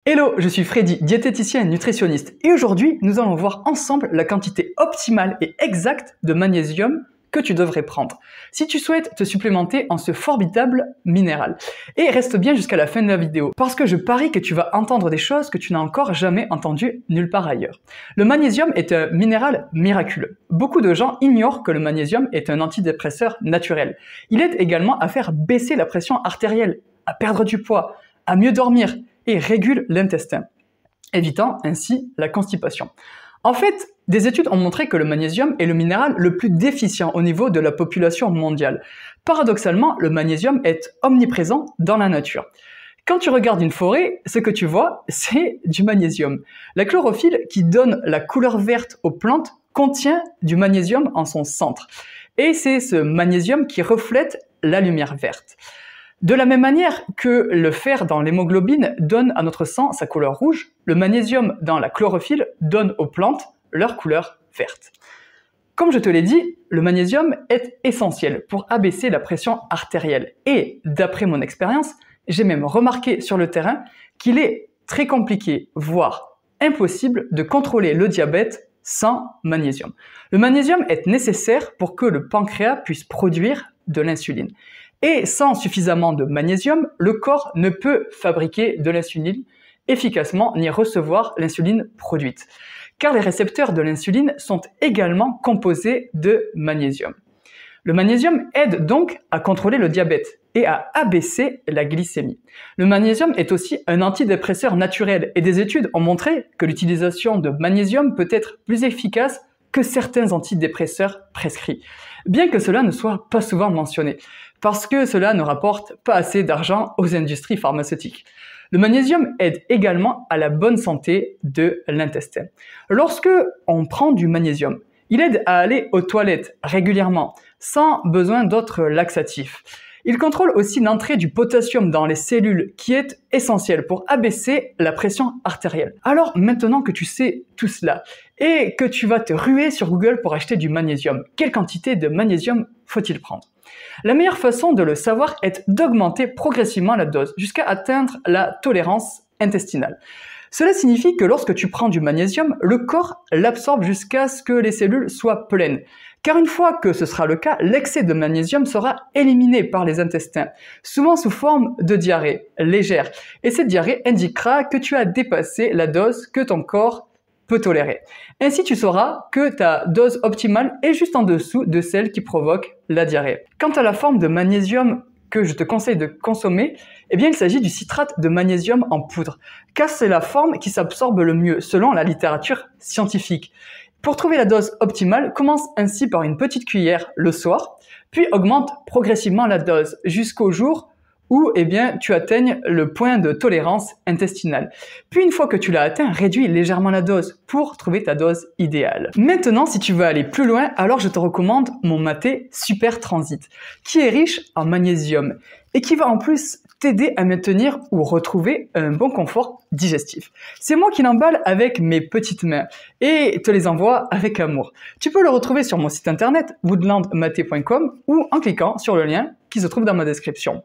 Hello, je suis Freddy, diététicien et nutritionniste, et aujourd'hui, nous allons voir ensemble la quantité optimale et exacte de magnésium que tu devrais prendre si tu souhaites te supplémenter en ce formidable minéral. Et reste bien jusqu'à la fin de la vidéo, parce que je parie que tu vas entendre des choses que tu n'as encore jamais entendues nulle part ailleurs. Le magnésium est un minéral miraculeux. Beaucoup de gens ignorent que le magnésium est un antidépresseur naturel. Il aide également à faire baisser la pression artérielle, à perdre du poids, à mieux dormir, et régule l'intestin, évitant ainsi la constipation. En fait, des études ont montré que le magnésium est le minéral le plus déficient au niveau de la population mondiale. Paradoxalement, le magnésium est omniprésent dans la nature. Quand tu regardes une forêt, ce que tu vois, c'est du magnésium. La chlorophylle, qui donne la couleur verte aux plantes, contient du magnésium en son centre. Et c'est ce magnésium qui reflète la lumière verte. De la même manière que le fer dans l'hémoglobine donne à notre sang sa couleur rouge, le magnésium dans la chlorophylle donne aux plantes leur couleur verte. Comme je te l'ai dit, le magnésium est essentiel pour abaisser la pression artérielle. Et d'après mon expérience, j'ai même remarqué sur le terrain qu'il est très compliqué, voire impossible, de contrôler le diabète sans magnésium. Le magnésium est nécessaire pour que le pancréas puisse produire de l'insuline. Et sans suffisamment de magnésium, le corps ne peut fabriquer de l'insuline efficacement ni recevoir l'insuline produite, car les récepteurs de l'insuline sont également composés de magnésium. Le magnésium aide donc à contrôler le diabète et à abaisser la glycémie. Le magnésium est aussi un antidépresseur naturel et des études ont montré que l'utilisation de magnésium peut être plus efficace que certains antidépresseurs prescrits, bien que cela ne soit pas souvent mentionné, parce que cela ne rapporte pas assez d'argent aux industries pharmaceutiques. Le magnésium aide également à la bonne santé de l'intestin. Lorsque on prend du magnésium, il aide à aller aux toilettes régulièrement, sans besoin d'autres laxatifs. Il contrôle aussi l'entrée du potassium dans les cellules, qui est essentiel pour abaisser la pression artérielle. Alors maintenant que tu sais tout cela, et que tu vas te ruer sur Google pour acheter du magnésium, quelle quantité de magnésium faut-il prendre? La meilleure façon de le savoir est d'augmenter progressivement la dose, jusqu'à atteindre la tolérance intestinale. Cela signifie que lorsque tu prends du magnésium, le corps l'absorbe jusqu'à ce que les cellules soient pleines. Car une fois que ce sera le cas, l'excès de magnésium sera éliminé par les intestins, souvent sous forme de diarrhée légère. Et cette diarrhée indiquera que tu as dépassé la dose que ton corps peut tolérer. Ainsi, tu sauras que ta dose optimale est juste en dessous de celle qui provoque la diarrhée. Quant à la forme de magnésium que je te conseille de consommer, eh bien, il s'agit du citrate de magnésium en poudre, car c'est la forme qui s'absorbe le mieux, selon la littérature scientifique. Pour trouver la dose optimale, commence ainsi par une petite cuillère le soir, puis augmente progressivement la dose jusqu'au jour où tu atteignes le point de tolérance intestinale. Puis une fois que tu l'as atteint, réduis légèrement la dose pour trouver ta dose idéale. Maintenant, si tu veux aller plus loin, alors je te recommande mon maté Super Transit, qui est riche en magnésium et qui va en plus t'aider à maintenir ou retrouver un bon confort digestif. C'est moi qui l'emballe avec mes petites mains et te les envoie avec amour. Tu peux le retrouver sur mon site internet woodlandmaté.com ou en cliquant sur le lien qui se trouve dans ma description.